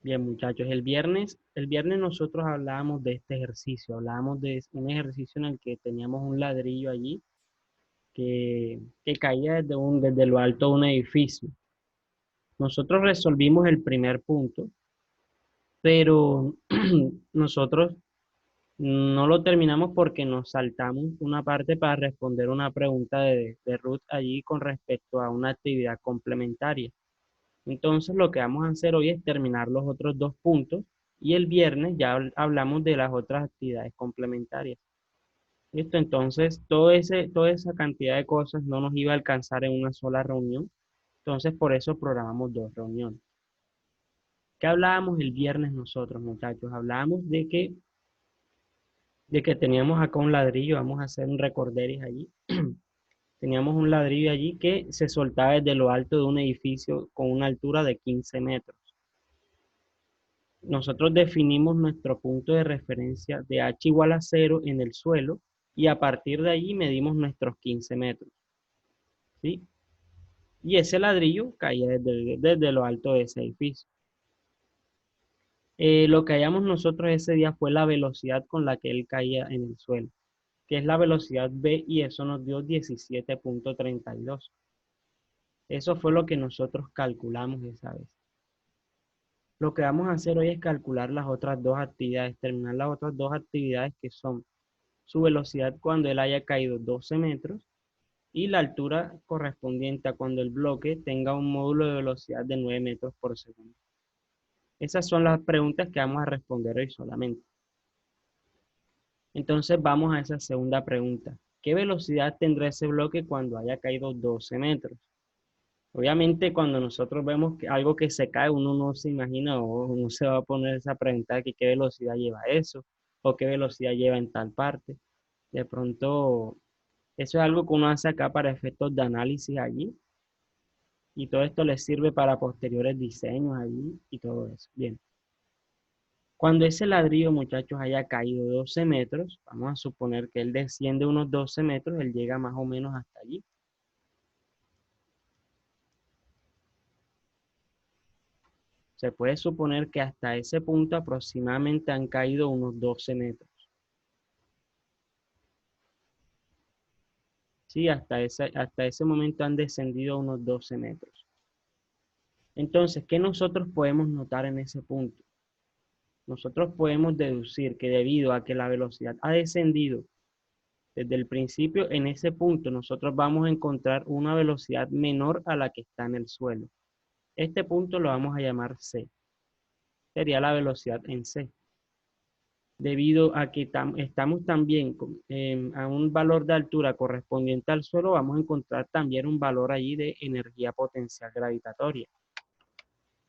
Bien, muchachos, el viernes nosotros hablábamos de este ejercicio, hablábamos de un ejercicio en el que teníamos un ladrillo allí que caía desde lo alto de un edificio. Nosotros resolvimos el primer punto, pero nosotros no lo terminamos porque nos saltamos una parte para responder una pregunta de Ruth allí con respecto a una actividad complementaria. Entonces lo que vamos a hacer hoy es terminar los otros dos puntos y el viernes ya hablamos de las otras actividades complementarias. ¿Listo? Entonces toda esa cantidad de cosas no nos iba a alcanzar en una sola reunión. Entonces por eso programamos dos reuniones. ¿Qué hablábamos el viernes nosotros, muchachos? Hablábamos de que teníamos acá un ladrillo, vamos a hacer un recorderis allí. Teníamos un ladrillo allí que se soltaba desde lo alto de un edificio con una altura de 15 metros. Nosotros definimos nuestro punto de referencia de h igual a 0 en el suelo y a partir de allí medimos nuestros 15 metros, ¿sí? Y ese ladrillo caía desde lo alto de ese edificio. Lo que hallamos nosotros ese día fue la velocidad con la que él caía en el suelo, que es la velocidad v y eso nos dio 17.32. Eso fue lo que nosotros calculamos esa vez. Lo que vamos a hacer hoy es calcular las otras dos actividades, terminar las otras dos actividades que son su velocidad cuando él haya caído 12 metros y la altura correspondiente a cuando el bloque tenga un módulo de velocidad de 9 metros por segundo. Esas son las preguntas que vamos a responder hoy solamente. Entonces vamos a esa segunda pregunta. ¿Qué velocidad tendrá ese bloque cuando haya caído 12 metros? Obviamente cuando nosotros vemos algo que se cae, uno no se imagina o uno se va a poner esa pregunta de que qué velocidad lleva eso o qué velocidad lleva en tal parte. De pronto, eso es algo que uno hace acá para efectos de análisis allí y todo esto les sirve para posteriores diseños allí y todo eso. Bien. Cuando ese ladrillo, muchachos, haya caído 12 metros, vamos a suponer que él desciende unos 12 metros, él llega más o menos hasta allí. Se puede suponer que hasta ese punto aproximadamente han caído unos 12 metros. Sí, hasta ese momento han descendido unos 12 metros. Entonces, ¿qué nosotros podemos notar en ese punto? Nosotros podemos deducir que debido a que la velocidad ha descendido desde el principio, en ese punto nosotros vamos a encontrar una velocidad menor a la que está en el suelo. Este punto lo vamos a llamar C. Sería la velocidad en C. Debido a que estamos también a un valor de altura correspondiente al suelo, vamos a encontrar también un valor allí de energía potencial gravitatoria.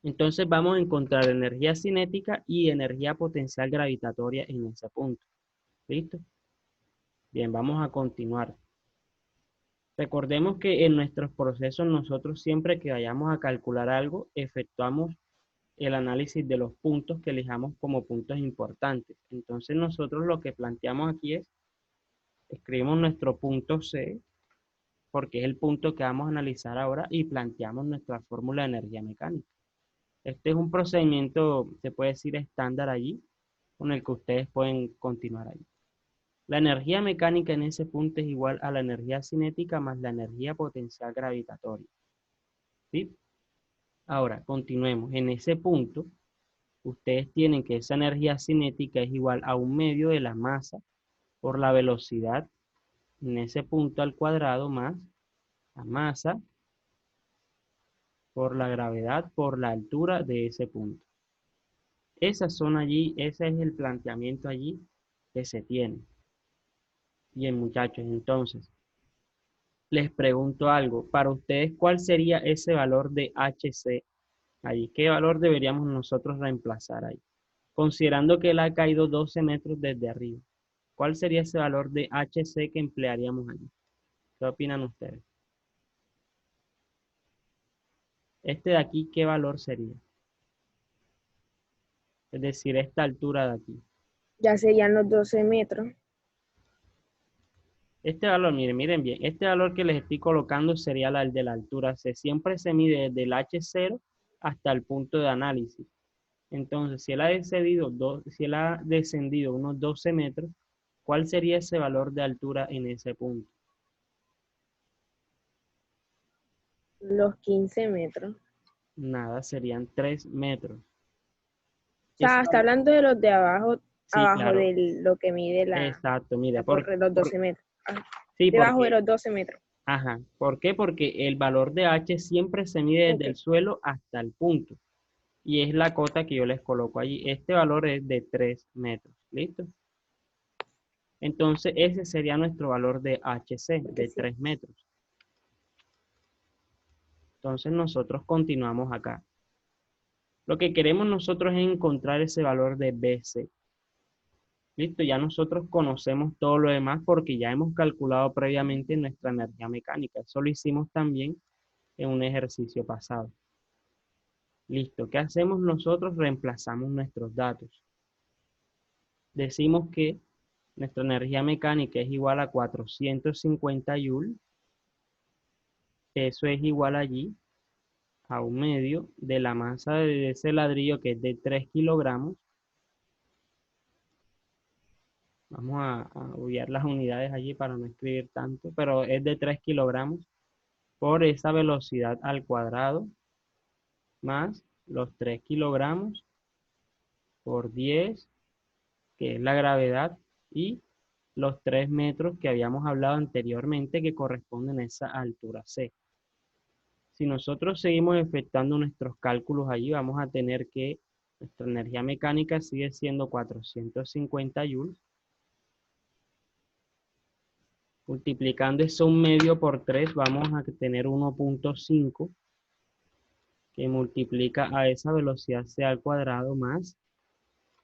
Entonces vamos a encontrar energía cinética y energía potencial gravitatoria en ese punto. ¿Listo? Bien, vamos a continuar. Recordemos que en nuestros procesos nosotros siempre que vayamos a calcular algo, efectuamos el análisis de los puntos que elijamos como puntos importantes. Entonces nosotros lo que planteamos aquí es, escribimos nuestro punto C, porque es el punto que vamos a analizar ahora, y planteamos nuestra fórmula de energía mecánica. Este es un procedimiento, se puede decir, estándar allí, con el que ustedes pueden continuar ahí. La energía mecánica en ese punto es igual a la energía cinética más la energía potencial gravitatoria. ¿Sí? Ahora, continuemos. En ese punto, ustedes tienen que esa energía cinética es igual a un medio de la masa por la velocidad en ese punto al cuadrado más la masa por la gravedad por la altura de ese punto. Esas son allí, ese es el planteamiento allí que se tiene. Bien, muchachos, entonces, les pregunto algo. Para ustedes, ¿cuál sería ese valor de HC allí? ¿Qué valor deberíamos nosotros reemplazar ahí? Considerando que él ha caído 12 metros desde arriba. ¿Cuál sería ese valor de HC que emplearíamos allí? ¿Qué opinan ustedes? Este de aquí, ¿qué valor sería? Es decir, esta altura de aquí. Ya serían los 12 metros. Este valor, miren bien, este valor que les estoy colocando sería el de la altura C. Siempre se mide desde el H0 hasta el punto de análisis. Entonces, si él ha descendido unos 12 metros, ¿cuál sería ese valor de altura en ese punto? Los 15 metros. O Nada, serían 3 metros. Ese sea, está valor- hablando de los de abajo, sí, abajo claro, de lo que mide exacto, mira, la torre, los 12 metros. Ah, sí, debajo de porque, los 12 metros. ajá, ¿por qué? Porque el valor de H siempre se mide desde Ok, el suelo hasta el punto, y es la cota que yo les coloco allí. Este valor es de 3 metros, ¿listo? Entonces, ese sería nuestro valor de HC, porque de sí. 3 metros. Entonces, nosotros continuamos acá. Lo que queremos nosotros es encontrar ese valor de BC. Listo, ya nosotros conocemos todo lo demás porque ya hemos calculado previamente nuestra energía mecánica. Eso lo hicimos también en un ejercicio pasado. Listo, ¿qué hacemos nosotros? Reemplazamos nuestros datos. Decimos que nuestra energía mecánica es igual a 450 joules. Eso es igual allí a un medio de la masa de ese ladrillo que es de 3 kilogramos. Vamos a obviar las unidades allí para no escribir tanto, pero es de 3 kilogramos por esa velocidad al cuadrado más los 3 kilogramos por 10, que es la gravedad, y los 3 metros que habíamos hablado anteriormente que corresponden a esa altura C. Si nosotros seguimos efectuando nuestros cálculos allí, vamos a tener que nuestra energía mecánica sigue siendo 450 joules. Multiplicando eso un medio por 3, vamos a tener 1.5 que multiplica a esa velocidad c al cuadrado más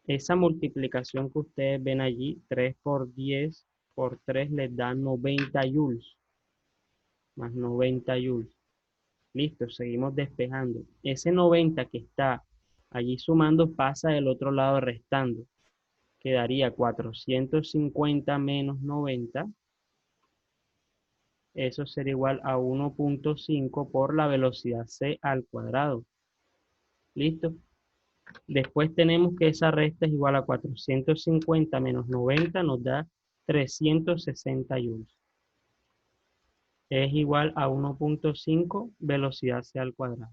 esa multiplicación que ustedes ven allí, 3 por 10 por 3 les da 90 joules, más 90 joules. Listo, seguimos despejando. Ese 90 que está allí sumando pasa del otro lado restando. Quedaría 450 menos 90. Eso será igual a 1.5 por la velocidad c al cuadrado. ¿Listo? Después tenemos que esa resta es igual a 450 menos 90 nos da 360 joules. Es igual a 1.5 velocidad c al cuadrado.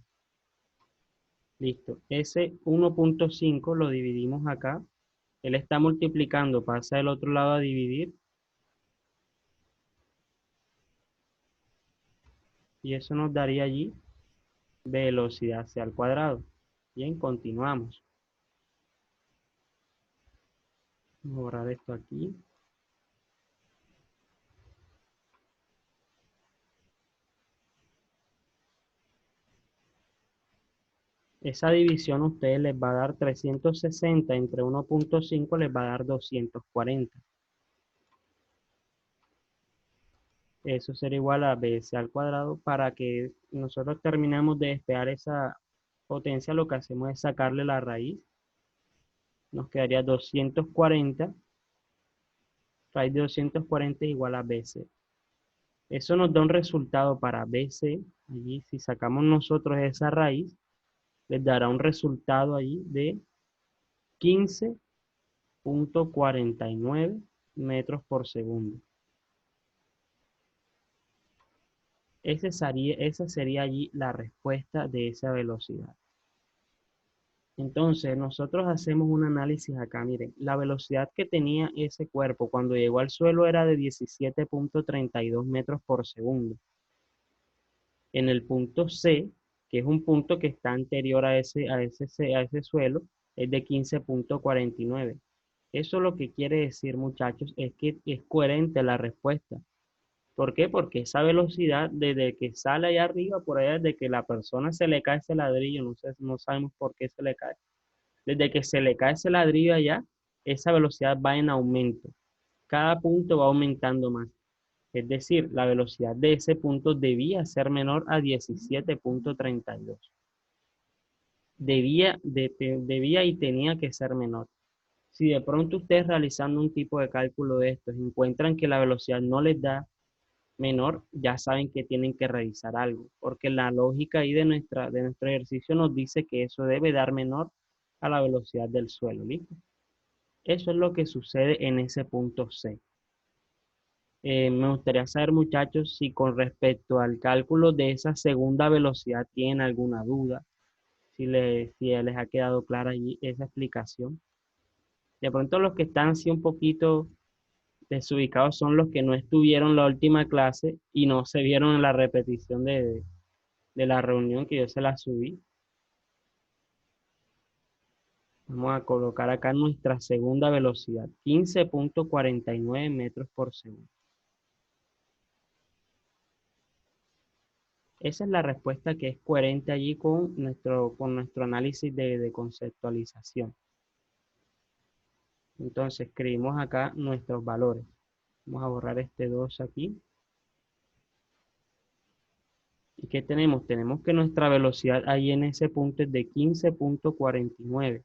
Listo. Ese 1.5 lo dividimos acá. Él está multiplicando, pasa del otro lado a dividir. Y eso nos daría allí velocidad c al cuadrado. Bien, continuamos. Vamos a borrar esto aquí. Esa división a ustedes les va a dar 360 entre 1.5 les va a dar 240. Eso será igual a BC al cuadrado. Para que nosotros terminemos de despejar esa potencia, lo que hacemos es sacarle la raíz. Nos quedaría 240. Raíz de 240 es igual a BC. Eso nos da un resultado para BC. Allí, si sacamos nosotros esa raíz, les dará un resultado allí de 15.49 metros por segundo. Esa sería allí la respuesta de esa velocidad. Entonces, nosotros hacemos un análisis acá. Miren, la velocidad que tenía ese cuerpo cuando llegó al suelo era de 17.32 metros por segundo. En el punto C, que es un punto que está anterior a ese suelo, es de 15.49. Eso lo que quiere decir, muchachos, es que es coherente la respuesta. ¿Por qué? Porque esa velocidad, desde que sale allá arriba, por allá, desde que la persona se le cae ese ladrillo, no sé, no sabemos por qué se le cae. Desde que se le cae ese ladrillo allá, esa velocidad va en aumento. Cada punto va aumentando más. Es decir, la velocidad de ese punto debía ser menor a 17.32. Debía y tenía que ser menor. Si de pronto ustedes realizando un tipo de cálculo de estos encuentran que la velocidad no les da menor, ya saben que tienen que revisar algo, porque la lógica ahí de nuestro ejercicio nos dice que eso debe dar menor a la velocidad del suelo, ¿listo? Eso es lo que sucede en ese punto C. Me gustaría saber, muchachos, si con respecto al cálculo de esa segunda velocidad tienen alguna duda, si les ha quedado clara allí esa explicación. De pronto los que están así un poquito desubicados son los que no estuvieron la última clase y no se vieron en la repetición de la reunión que yo se la subí. Vamos a colocar acá nuestra segunda velocidad, 15.49 metros por segundo. Esa es la respuesta que es coherente allí con nuestro análisis de conceptualización. Entonces, escribimos acá nuestros valores. Vamos a borrar este 2 aquí. ¿Y qué tenemos? Tenemos que nuestra velocidad ahí en ese punto es de 15.49.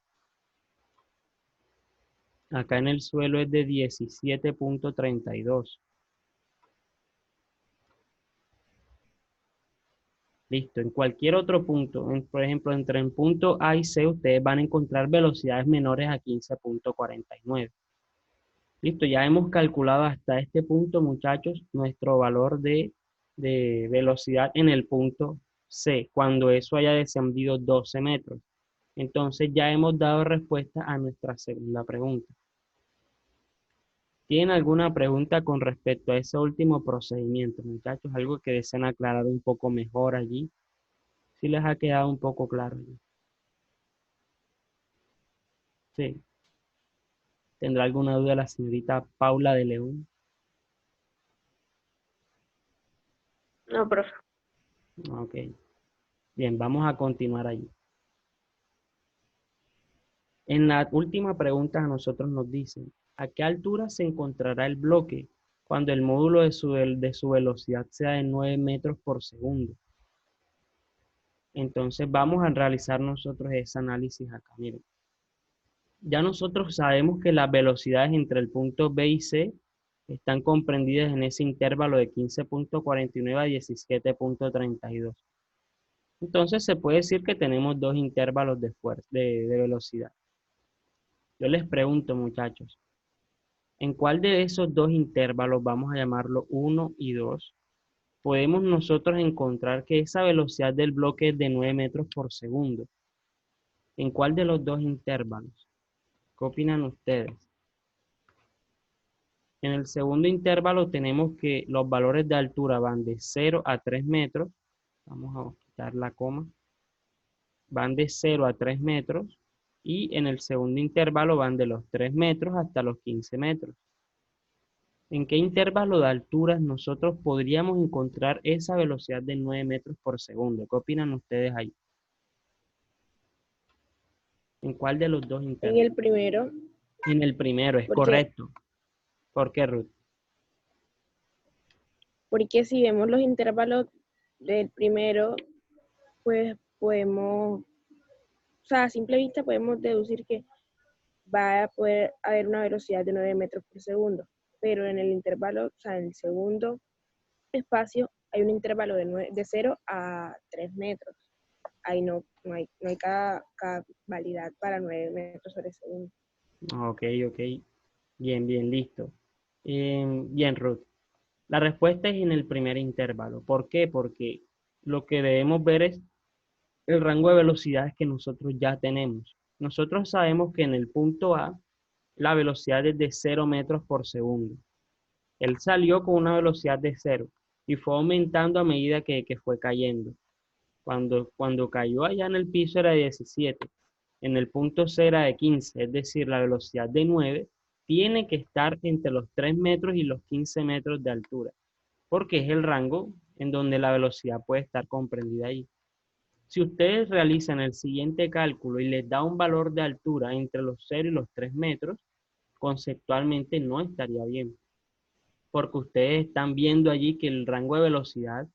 Acá en el suelo es de 17.32. Listo. En cualquier otro punto, por ejemplo, entre el punto A y C, ustedes van a encontrar velocidades menores a 15.49. Listo, ya hemos calculado hasta este punto, muchachos, nuestro valor de velocidad en el punto C, cuando eso haya descendido 12 metros. Entonces ya hemos dado respuesta a nuestra segunda pregunta. ¿Tienen alguna pregunta con respecto a ese último procedimiento, muchachos? Algo que deseen aclarar un poco mejor allí. ¿Sí les ha quedado un poco claro allí? Sí. ¿Tendrá alguna duda la señorita Paula de León? No, profe. Ok. Bien, vamos a continuar allí. En la última pregunta a nosotros nos dicen, ¿a qué altura se encontrará el bloque cuando el módulo de su velocidad sea de 9 metros por segundo? Entonces vamos a realizar nosotros ese análisis acá. Miren, ya nosotros sabemos que las velocidades entre el punto B y C están comprendidas en ese intervalo de 15.49 a 17.32. Entonces se puede decir que tenemos dos intervalos de fuerza, de velocidad. Yo les pregunto, muchachos, ¿en cuál de esos dos intervalos, vamos a llamarlo 1 y 2, podemos nosotros encontrar que esa velocidad del bloque es de 9 metros por segundo? ¿En cuál de los dos intervalos? ¿Qué opinan ustedes? En el segundo intervalo tenemos que los valores de altura van de 0 a 3 metros. Vamos a quitar la coma. Van de 0 a 3 metros. Y en el segundo intervalo van de los 3 metros hasta los 15 metros. ¿En qué intervalo de alturas nosotros podríamos encontrar esa velocidad de 9 metros por segundo? ¿Qué opinan ustedes ahí? ¿En cuál de los dos En el intervalos? primero, En el primero, es porque, correcto. ¿Por qué, Ruth? porque si vemos los intervalos del primero, pues podemos, o sea, a simple vista podemos deducir que va a poder haber una velocidad de 9 metros por segundo, pero en el intervalo, o sea, en el segundo espacio hay un intervalo de 0 a 3 metros. Ahí no hay cabalidad para 9 metros sobre segundo. Ok, ok. Bien, bien, listo. Bien, Ruth. La respuesta es en el primer intervalo. ¿Por qué? Porque lo que debemos ver es el rango de velocidades que nosotros ya tenemos. Nosotros sabemos que en el punto A la velocidad es de 0 metros por segundo. Él salió con una velocidad de 0 y fue aumentando a medida que fue cayendo. Cuando cayó allá en el piso era de 17, en el punto C era de 15, es decir, la velocidad de 9 tiene que estar entre los 3 metros y los 15 metros de altura, porque es el rango en donde la velocidad puede estar comprendida ahí. Si ustedes realizan el siguiente cálculo y les da un valor de altura entre los 0 y los 3 metros, conceptualmente no estaría bien, porque ustedes están viendo allí que el rango de velocidad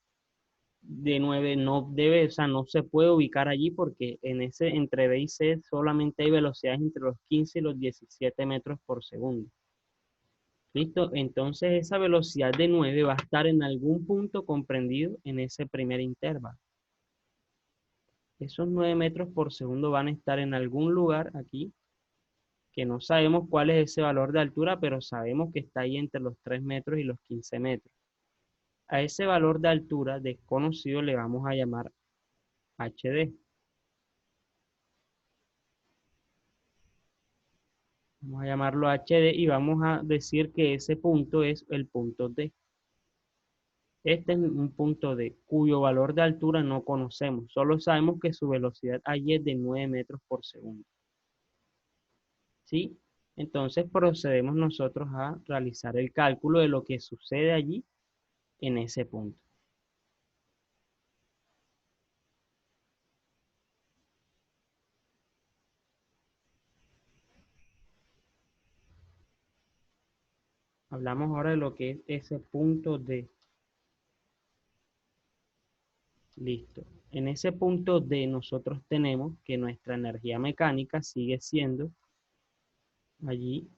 de 9 no debe, o sea, no se puede ubicar allí porque en ese entre B y C solamente hay velocidades entre los 15 y los 17 metros por segundo. ¿Listo? Entonces esa velocidad de 9 va a estar en algún punto comprendido en ese primer intervalo. Esos 9 metros por segundo van a estar en algún lugar aquí, que no sabemos cuál es ese valor de altura, pero sabemos que está ahí entre los 3 metros y los 15 metros. A ese valor de altura desconocido le vamos a llamar HD. Vamos a llamarlo HD y vamos a decir que ese punto es el punto D. Este es un punto D, cuyo valor de altura no conocemos. Solo sabemos que su velocidad allí es de 9 metros por segundo. ¿Sí? Entonces procedemos nosotros a realizar el cálculo de lo que sucede allí en ese punto. Hablamos ahora de lo que es ese punto D. Listo. En ese punto D nosotros tenemos que nuestra energía mecánica sigue siendo allí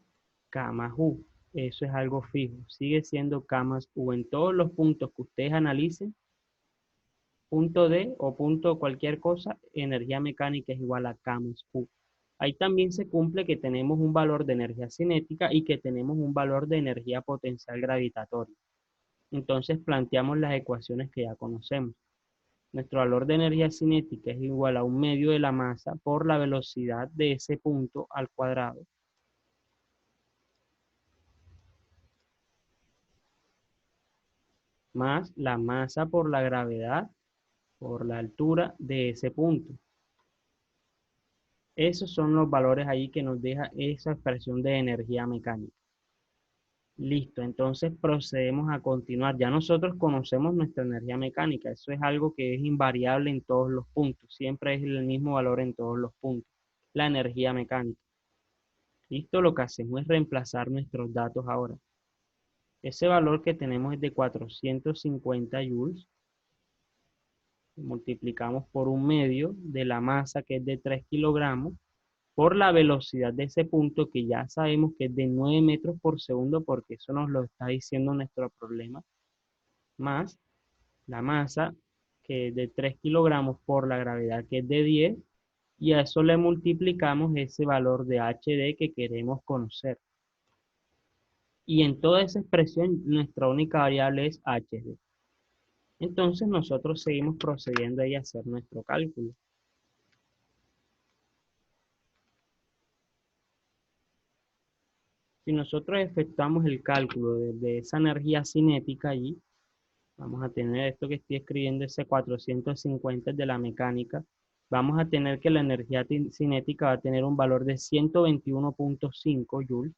K más U. Eso es algo fijo. Sigue siendo K más U. En todos los puntos que ustedes analicen, punto D o punto cualquier cosa, energía mecánica es igual a K más U. Ahí también se cumple que tenemos un valor de energía cinética y que tenemos un valor de energía potencial gravitatoria. Entonces planteamos las ecuaciones que ya conocemos. Nuestro valor de energía cinética es igual a un medio de la masa por la velocidad de ese punto al cuadrado, más la masa por la gravedad por la altura de ese punto. Esos son los valores ahí que nos deja esa expresión de energía mecánica. Listo, entonces procedemos a continuar. Ya nosotros conocemos nuestra energía mecánica. Eso es algo que es invariable en todos los puntos. Siempre es el mismo valor en todos los puntos. La energía mecánica. Listo, lo que hacemos es reemplazar nuestros datos ahora. Ese valor que tenemos es de 450 joules. Multiplicamos por un medio de la masa que es de 3 kilogramos por la velocidad de ese punto que ya sabemos que es de 9 metros por segundo porque eso nos lo está diciendo nuestro problema, más la masa que es de 3 kilogramos por la gravedad que es de 10 y a eso le multiplicamos ese valor de HD que queremos conocer. Y en toda esa expresión nuestra única variable es HD. Entonces nosotros seguimos procediendo ahí a hacer nuestro cálculo. Si nosotros efectuamos el cálculo de esa energía cinética allí, vamos a tener esto que estoy escribiendo, ese 450 de la mecánica, vamos a tener que la energía cinética va a tener un valor de 121.5 joules.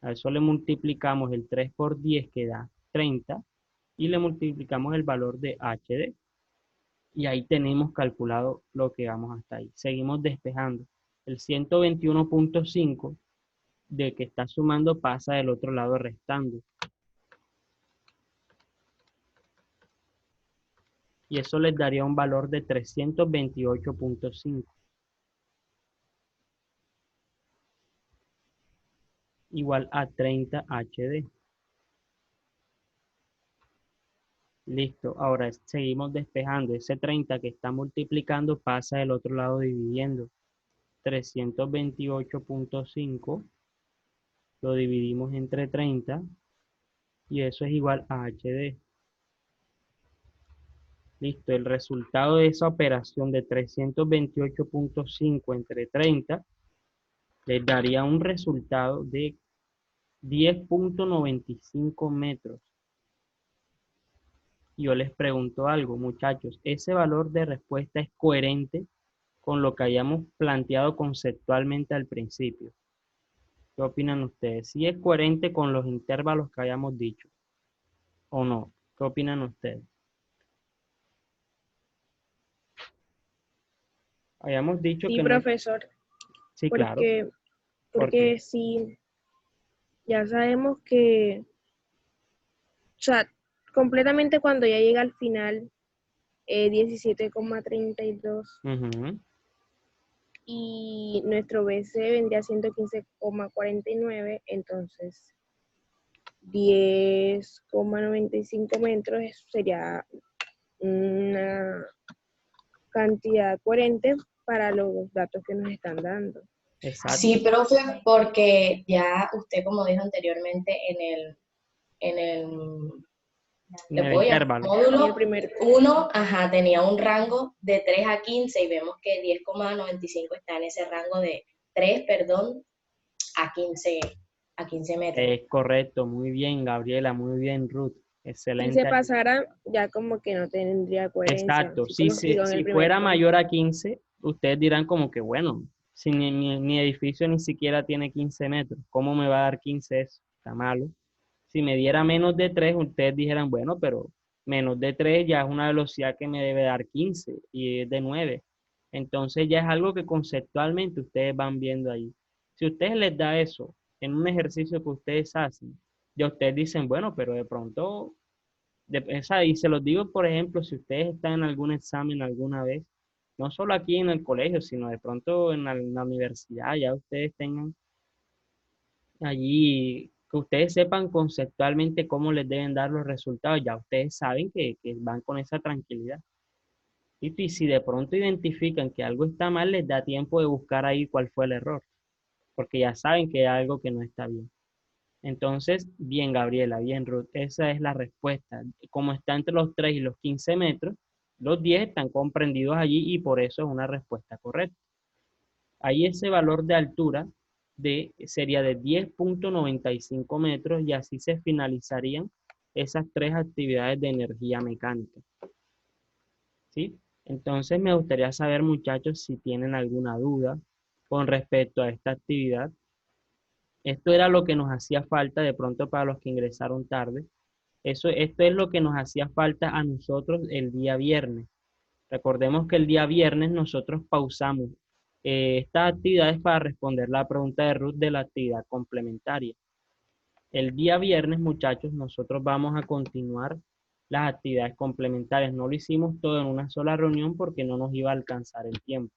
A eso le multiplicamos el 3 por 10 que da 30 y le multiplicamos el valor de HD. Y ahí tenemos calculado lo que vamos hasta ahí. Seguimos despejando. El 121.5 de que está sumando pasa del otro lado restando. Y eso les daría un valor de 328.5. Igual a 30 HD. Listo. Ahora seguimos despejando. Ese 30 que está multiplicando pasa del otro lado dividiendo. 328.5 lo dividimos entre 30 y eso es igual a HD. Listo, el resultado de esa operación de 328.5 entre 30 les daría un resultado de 10.95 metros. Y yo les pregunto algo, muchachos, ¿ese valor de respuesta es coherente con lo que hayamos planteado conceptualmente al principio? ¿Qué opinan ustedes? ¿Si es coherente con los intervalos que hayamos dicho o no? ¿Qué opinan ustedes? Habíamos dicho Sí, que no. profesor, Sí, claro. porque, ¿Por qué? porque sí, ya sabemos que, o sea, completamente cuando ya llega al final, 17,32 Ujú. y nuestro BC vendría siendo 15,49, entonces 10,95 metros sería una cantidad coherente para los datos que nos están dando. Exacto. Sí, profe, porque ya usted, como dijo anteriormente, en el En le el puedo llamar intervalo. En el módulo primer, 1, tenía un rango de 3 a 15 y vemos que 10,95 está en ese rango de 3, perdón, a 15 metros. Es correcto, muy bien, Gabriela, muy bien, Ruth. si Excelente. se pasara, ya como que no tendría coherencia, Exacto. así como explicó en el Si primer fuera punto. mayor a 15, ustedes dirán como que, bueno, si mi edificio ni siquiera tiene 15 metros, ¿cómo me va a dar 15 eso? Está malo. Si me diera menos de 3, ustedes dijeran, bueno, pero menos de 3 ya es una velocidad que me debe dar 15 y es de 9. Entonces ya es algo que conceptualmente ustedes van viendo ahí. Si ustedes les da eso en un ejercicio que ustedes hacen, ya ustedes dicen, bueno, pero de pronto y se los digo, por ejemplo, si ustedes están en algún examen alguna vez, no solo aquí en el colegio, sino de pronto en la universidad, ya ustedes tengan allí, que ustedes sepan conceptualmente cómo les deben dar los resultados, ya ustedes saben que van con esa tranquilidad. Y si de pronto identifican que algo está mal, les da tiempo de buscar ahí cuál fue el error, porque ya saben que hay algo que no está bien. Entonces, bien, Gabriela, bien, Ruth, esa es la respuesta. Como está entre los 3 y los 15 metros, los 10 están comprendidos allí y por eso es una respuesta correcta. Ahí ese valor de altura sería de 10,95 metros y así se finalizarían esas tres actividades de energía mecánica. ¿Sí? Entonces, me gustaría saber, muchachos, si tienen alguna duda con respecto a esta actividad. Esto era lo que nos hacía falta de pronto para los que ingresaron tarde. Esto es lo que nos hacía falta a nosotros el día viernes. Recordemos que el día viernes nosotros pausamos estas actividades para responder la pregunta de Ruth de la actividad complementaria. El día viernes, muchachos, nosotros vamos a continuar las actividades complementarias. No lo hicimos todo en una sola reunión porque no nos iba a alcanzar el tiempo.